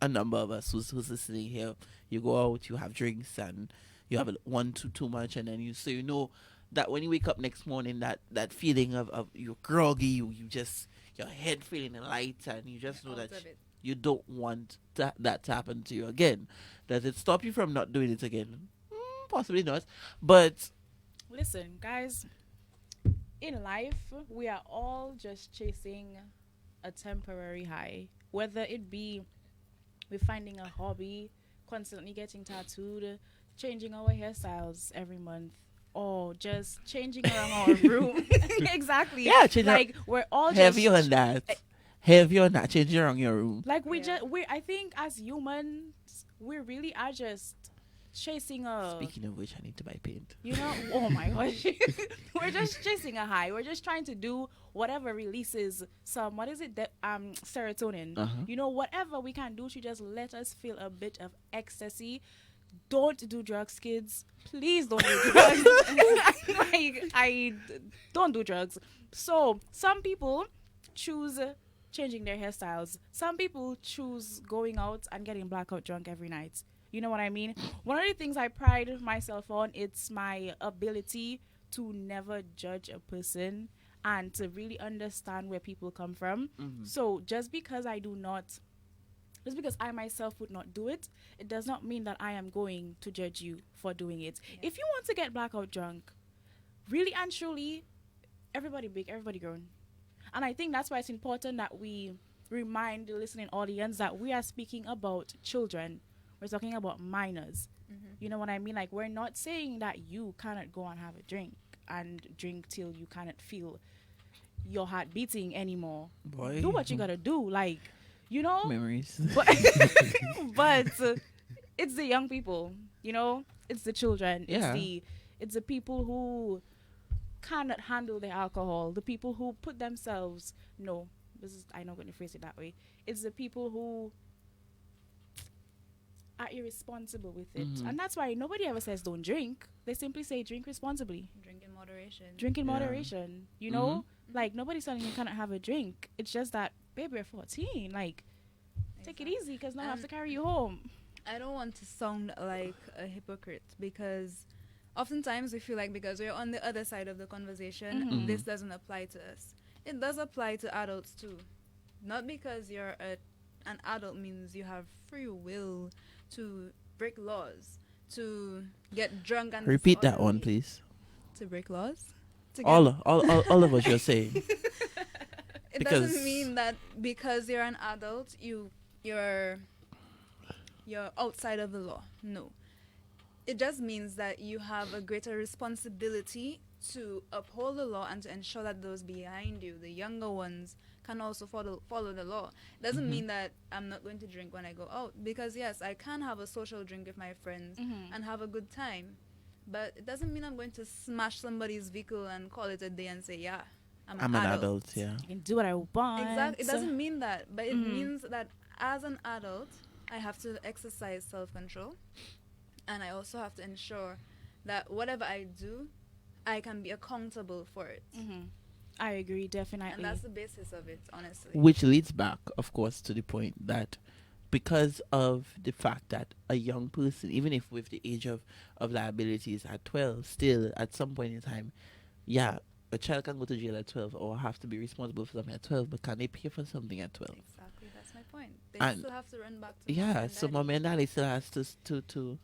a number of us who's listening here. You go out, you have drinks, and you have one too much, and then you know that when you wake up next morning, that feeling of you're groggy, you just, your head feeling light, and you just know that you don't want that to happen to you again. Does it stop you from not doing it again? Possibly not, but Listen, guys, in life, we are all just chasing a temporary high. Whether it be we're finding a hobby, constantly getting tattooed, changing our hairstyles every month, or just changing around our room. Exactly. Yeah, like we're all heavy just on that. Heavy on that, changing around your room. like I think as humans, we really are just chasing a. Speaking of which, I need to buy paint. You know, oh my gosh. We're just chasing a high. We're just trying to do whatever releases some, serotonin. You know, whatever we can do to just let us feel a bit of ecstasy. Don't do drugs, kids. Please don't do drugs. I don't do drugs. So some people choose changing their hairstyles. Some people choose going out and getting blackout drunk every night. You know what I mean? One of the things I pride myself on, it's my ability to never judge a person and to really understand where people come from. So just because I myself would not do it, it does not mean that I am going to judge you for doing it. If you want to get blackout drunk, really and truly, everybody big, everybody grown. And I think that's why it's important that we remind the listening audience that we are speaking about children. We're talking about minors. You know what I mean? Like, we're not saying that you cannot go and have a drink and drink till you cannot feel your heart beating anymore. Boy. Do what you gotta do. Like, you know? Memories. But, it's the young people, you know? It's the children. Yeah. It's the people who cannot handle their alcohol. The people who put themselves... No, I'm not going to phrase it that way. It's the people who are irresponsible with it. And that's why nobody ever says don't drink. They simply say drink responsibly. Drink in moderation. Drink in moderation. You know? Like, nobody's telling you cannot have a drink. It's just that, baby, you're 14. Like, take it easy because now I have to carry you home. I don't want to sound like a hypocrite because oftentimes we feel like because we're on the other side of the conversation, this doesn't apply to us. It does apply to adults too. Not because you're an adult means you have free will to break laws, to get drunk and Repeat that one, disorderly. please. To break laws? To All of what you're saying. It Because- doesn't mean that because you're an adult, you're outside of the law. No. It just means that you have a greater responsibility to uphold the law and to ensure that those behind you, the younger ones, can also follow the law. It doesn't mean that I'm not going to drink when I go out, because yes, I can have a social drink with my friends and have a good time, but it doesn't mean I'm going to smash somebody's vehicle and call it a day and say, yeah, I'm an adult. Yeah. I can do what I want. Exactly. It doesn't mean that, but it means that as an adult, I have to exercise self-control, and I also have to ensure that whatever I do, I can be accountable for it. I agree, definitely. And that's the basis of it, honestly. Which leads back, of course, to the point that because of the fact that a young person, even if with the age of liabilities at 12, still at some point in time, yeah, a child can go to jail at 12 or have to be responsible for something at 12, but can they pay for something at 12? Exactly, that's my point. They And- still have to run back to Yeah, mom and so daddy. mom and daddy still has to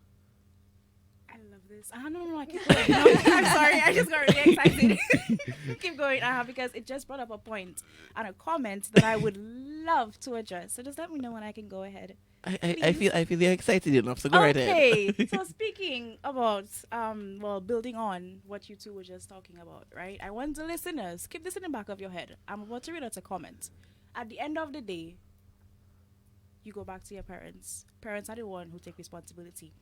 I love this. No, I keep going. No, I'm sorry, I just got really excited. Keep going, because it just brought up a point and a comment that I would love to address. So just let me know when I can go ahead. I feel you're excited enough, so go right ahead. Okay, so speaking about, building on what you two were just talking about, right? I want the listeners, keep this in the back of your head. I'm about to read out a comment. At the end of the day, you go back to your parents. Parents are the one who take responsibility.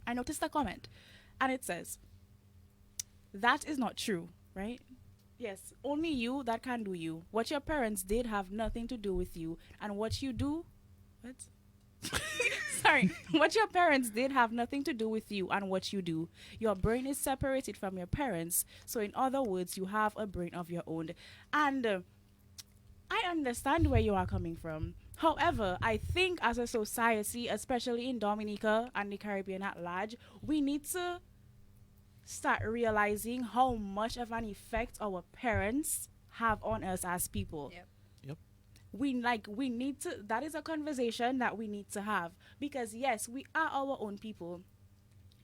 I noticed a comment, and it says, that is not true, right? Yes, only you that can do you. What your parents did have nothing to do with you, and what you do... What? Sorry. What your parents did have nothing to do with you and what you do. Your brain is separated from your parents. So in other words, you have a brain of your own. And I understand where you are coming from. However, I think as a society, especially in Dominica and the Caribbean at large, we need to start realizing how much of an effect our parents have on us as people. Yep. We need to, that is a conversation that we need to have, because yes, we are our own people.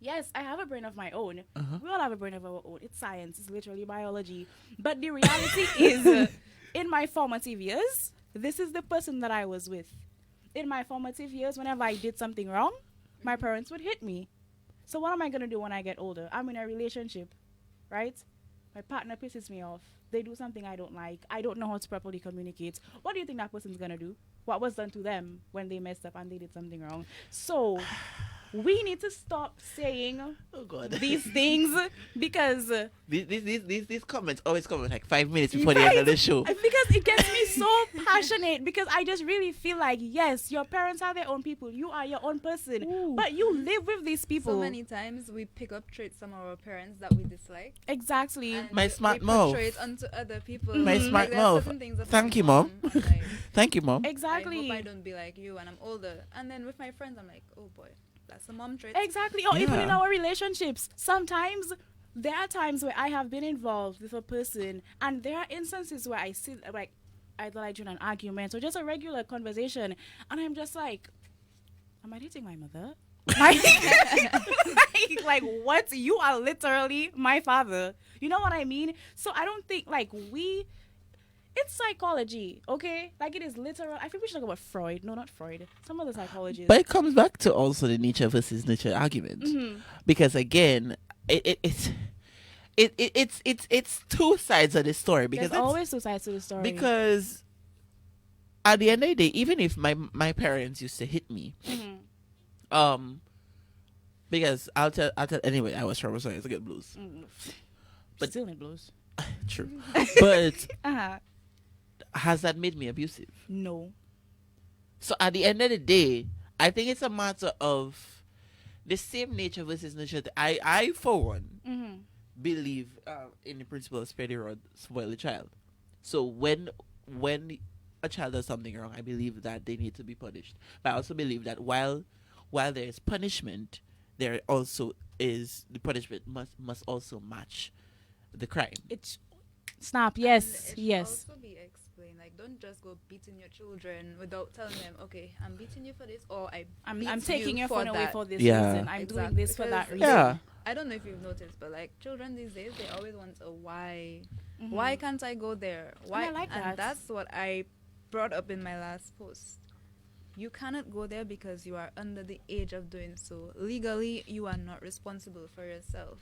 Yes, I have a brain of my own. We all have a brain of our own. It's science. It's literally biology. But the reality is, in my formative years, this is the person that I was with. In my formative years, whenever I did something wrong, my parents would hit me. So what am I going to do when I get older? I'm in a relationship, right? My partner pisses me off. They do something I don't like. I don't know how to properly communicate. What do you think that person's going to do? What was done to them when they messed up and they did something wrong? So we need to stop saying these things, because these comments always come like 5 minutes before the end of the show. Because it gets me so passionate, because I just really feel like, yes, your parents are their own people. You are your own person. But you live with these people. So many times we pick up traits from our parents that we dislike. Exactly. And My smart we mouth. portray it onto other people. My Like, smart there are mouth. certain things that Thank my you, Mom. I'm like, Thank you, Mom. Exactly. I hope I don't be like you and I'm older. And then with my friends, I'm like, oh boy, that's a mom trait. Exactly. Or even Yeah. in our relationships, sometimes there are times where I have been involved with a person, and there are instances where I see like either like during an argument or just a regular conversation, and I'm just like, am I dating my mother? like what? You are literally my father. You know what I mean? So I don't think like it's psychology, okay? Like it is literal. I think we should talk about Freud. No, not Freud. Some other psychologists. But it comes back to also the nature versus nurture argument, because again, it's two sides of the story. Because There's always two sides to the story. because at the end of the day, even if my parents used to hit me, because I'll tell anyway, I was trouble, so it's a good blues. But still in blues. True, but Uh-huh. has that made me abusive? No. So at the end of the day, I think it's a matter of the same nature versus nurture. I for one believe in the principle of spare the rod, spoil the child. So when a child does something wrong, I believe that they need to be punished. But I also believe that while there is punishment, there also is the punishment must also match the crime. It's snap. Yes. And it should Yes. also be explained. Like, don't just go beating your children without telling them, okay, I'm beating you for this, or I'm beat taking you your for phone away that. for this Yeah. reason. I'm doing Exactly. this for that Because reason. Yeah. I don't know if you've noticed, but like children these days, they always want a why. Why can't I go there? Why? I like that. And that's what I brought up in my last post. You cannot go there because you are under the age of doing so. Legally, you are not responsible for yourself.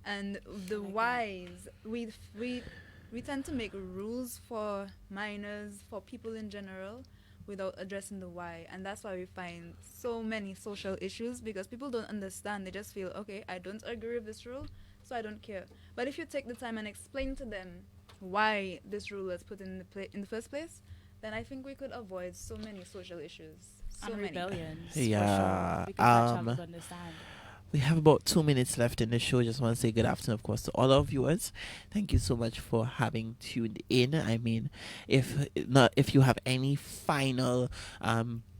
And the whys, we tend to make rules for minors, for people in general, without addressing the why. And that's why we find so many social issues, because people don't understand. They just feel, okay, I don't agree with this rule, so I don't care. But if you take the time and explain to them why this rule was put in the first place, then I think we could avoid so many social issues. So And many. rebellions. Yeah, For sure, because that child would understand. We have about 2 minutes left in the show. Just want to say good afternoon, of course, to all our viewers. Thank you so much for having tuned in. I mean, if you have any final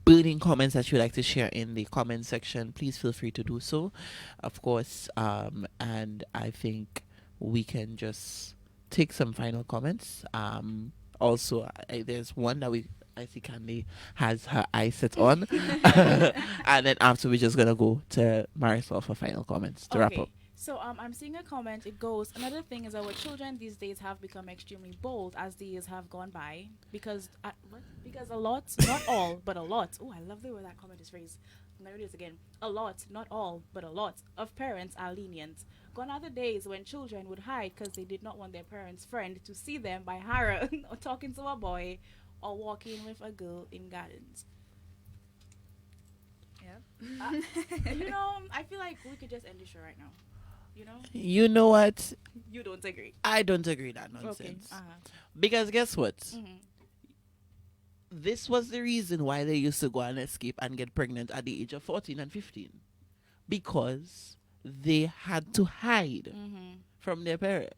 burning comments that you'd like to share in the comment section, please feel free to do so, of course. And I think we can just take some final comments. Also, there's one that I see Candy has her eyes set on. And then after, we're just going to go to Marisol for final comments to wrap up. So I'm seeing a comment. It goes, another thing is our children these days have become extremely bold as the years have gone by, because a lot, not all, but a lot. Oh, I love the way that comment is phrased. There it is again. A lot, not all, but a lot of parents are lenient. Gone are the days when children would hide because they did not want their parents' friend to see them by Hara or talking to a boy or walking with a girl in gardens. Yeah. I feel like we could just end the show right now. You know what? You don't agree. I don't agree that nonsense. Because guess what? This was the reason why they used to go and escape and get pregnant at the age of 14 and 15. Because they had to hide from their parents.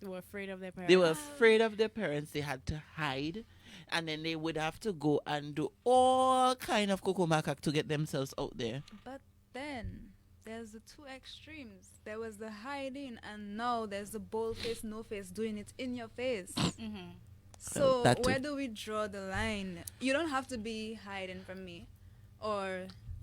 They were afraid of their parents. They were afraid of their parents. They had to hide. And then they would have to go and do all kind of cocoa macaque to get themselves out there. But then there's the two extremes. There was the hiding, and now there's the bold face, no face, doing it in your face. So that too. where do we draw the line? You don't have to be hiding from me, or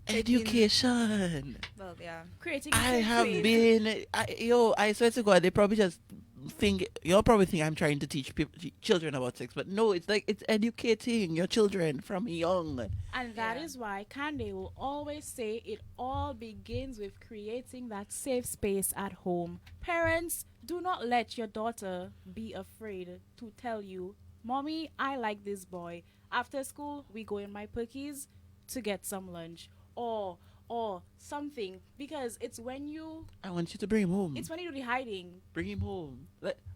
Education. well, yeah. Creating. I have been. I swear to God, they probably just think. You'll probably think I'm trying to teach children about sex, but no, it's like it's educating your children from young. And that is why Kande will always say it all begins with creating that safe space at home. Parents, do not let your daughter be afraid to tell you, Mommy, I like this boy. After school, we go in my Perkies to get some lunch. Or something. Because it's when you... I want you to bring him home. It's when you do the hiding. Bring him home.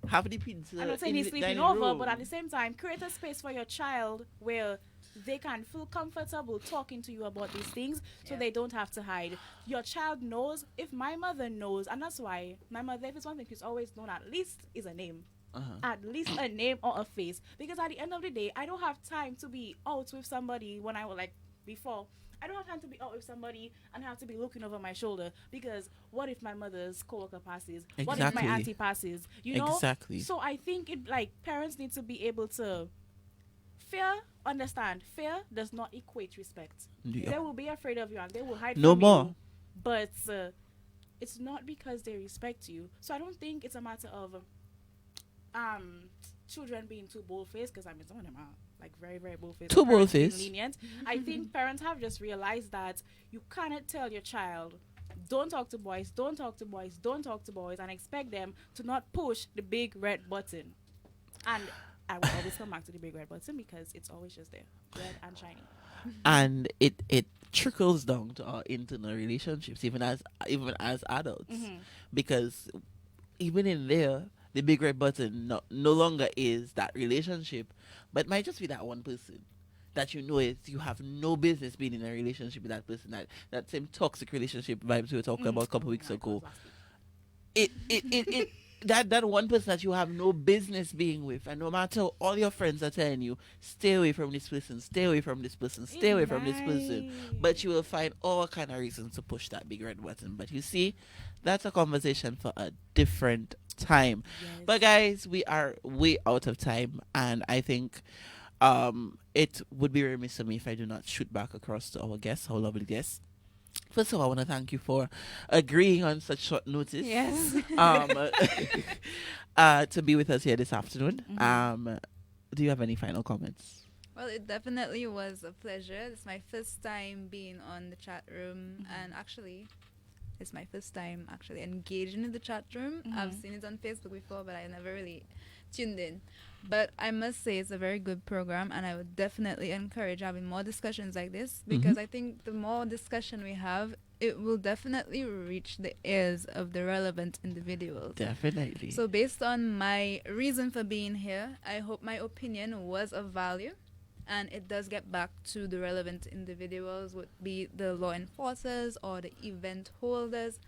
Have the pizza. I'm not saying in he's the sleeping dining over, room. but at the same time, create a space for your child where they can feel comfortable talking to you about these things, so they don't have to hide. Your child knows. If my mother knows, and that's why my mother, if it's one thing she's always known, at least is a name. At least a name or a face. Because at the end of the day, I don't have time to be out with somebody when I was like before. I don't have time to be out with somebody and have to be looking over my shoulder because what if my mother's coworker passes? What if my Exactly. auntie passes? You know? Exactly. So I think it like parents need to be able to understand fear does not equate respect. Yeah. They will be afraid of you and they will hide No from more. you. But it's not because they respect you. So I don't think it's a matter of children being too bold-faced, because I mean some of them are like very, very bold-faced. Too Parents being bold-faced. lenient. I think parents have just realized that you cannot tell your child, don't talk to boys, don't talk to boys, don't talk to boys, and expect them to not push the big red button. And I will always come back to the big red button because it's always just there, red and shiny. And it trickles down to our internal relationships, even as adults, because even in there, the big red button no longer is that relationship, but it might just be that one person that you know is you have no business being in a relationship with that person. That same toxic relationship vibes we were talking about a couple weeks ago. It that one person that you have no business being with, and no matter all your friends are telling you, stay away from this person, stay away from this person, stay away from this person, but you will find all kind of reasons to push that big red button. But you see, that's a conversation for a different time. Yes. But guys, we are way out of time, and I think it would be remiss of me if I do not shoot back across to our guests, our lovely guests. First of all, I want to thank you for agreeing on such short notice. Yes. To be with us here this afternoon. Do you have any final comments? Well, it definitely was a pleasure. It's my first time being on the chat room, and actually, it's my first time actually engaging in the chat room. I've seen it on Facebook before, but I never really tuned in. But I must say it's a very good program, and I would definitely encourage having more discussions like this, because I think the more discussion we have, it will definitely reach the ears of the relevant individuals. Definitely. So based on my reason for being here, I hope my opinion was of value, and it does get back to the relevant individuals, would be the law enforcers or the event holders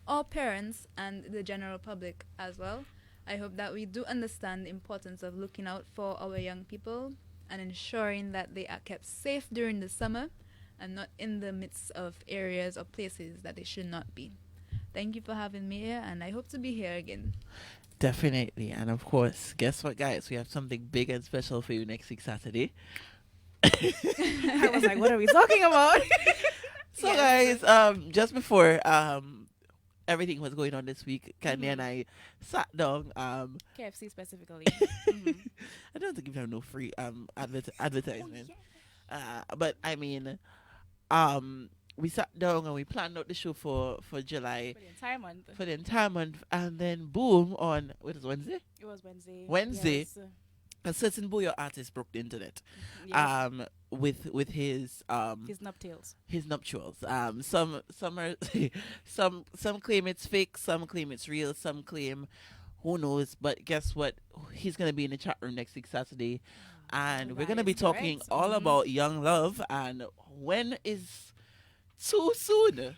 or parents and the general public as well. I hope that we do understand the importance of looking out for our young people and ensuring that they are kept safe during the summer and not in the midst of areas or places that they should not be. Thank you for having me here, and I hope to be here again. Definitely. And of course, guess what, guys? We have something big and special for you next week, Saturday. I was like, what are we talking about? So, guys, just before everything was going on this week, Candy and I sat down. KFC specifically. I don't want to give them no free advertisement. But I mean, we sat down and we planned out the show for July, For the entire month. for the entire month, and then boom, on what is Wednesday? It was Wednesday. Wednesday. Yes. A certain boy or artist broke the internet. Yes. With his Nuptials. his nuptials. Some are some claim it's fake, some claim it's real, some claim who knows. But guess what? He's gonna be in the chat room next week Saturday, and we're gonna That be is talking correct. all about young love and when is too soon.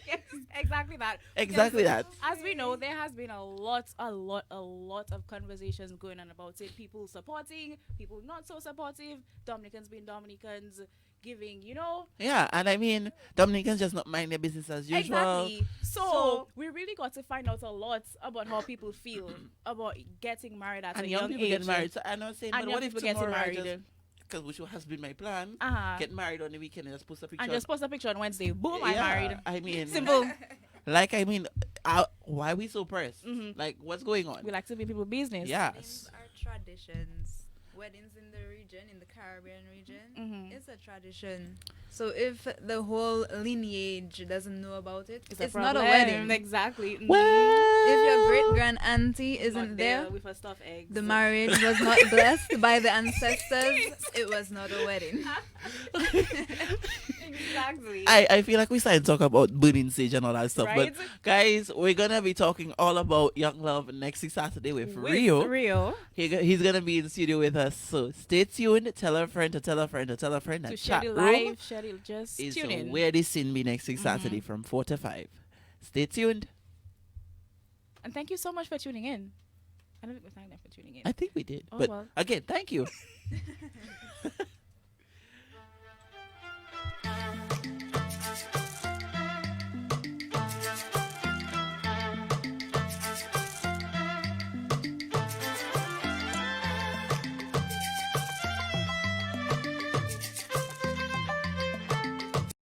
Yes, exactly that. Exactly Because that. As we know, there has been a lot of conversations going on about it. People supporting, people not so supportive, Dominicans being Dominicans, giving, Yeah, and I mean, Dominicans just not mind their business as usual. Exactly. So we really got to find out a lot about how people feel about getting married at And a young young people age. get married. So I'm not saying, And but young what if people getting tomorrow I married. just, because which has been my plan, Uh-huh. get married on the weekend and just post a picture. And just post a picture on Wednesday. Boom, I'm married. I mean, Simple. like, I mean, why are we so pressed? Like, what's going on? We like to be people's business. Yes. Weddings are traditions. Weddings in the region, in the Caribbean region, it's a tradition. So if the whole lineage doesn't know about it, it's not a wedding. Exactly. Well, If your great grand auntie isn't Not there, with her stuffed eggs. the marriage was not blessed by the ancestors, it was not a wedding. Exactly. I feel like we started to talk about burning sage and all that stuff. Right? But guys, we're gonna be talking all about young love next week Saturday with Rio. Rio. He's gonna be in studio with us. So stay tuned. Tell a friend to tell a friend to tell a friend. To That share chat the room live, share the just is tune in. where this scene be next week Saturday from 4 to 5. Stay tuned. And thank you so much for tuning in. I don't think we thanked them for tuning in. I think we did. Oh, but well. again, thank you.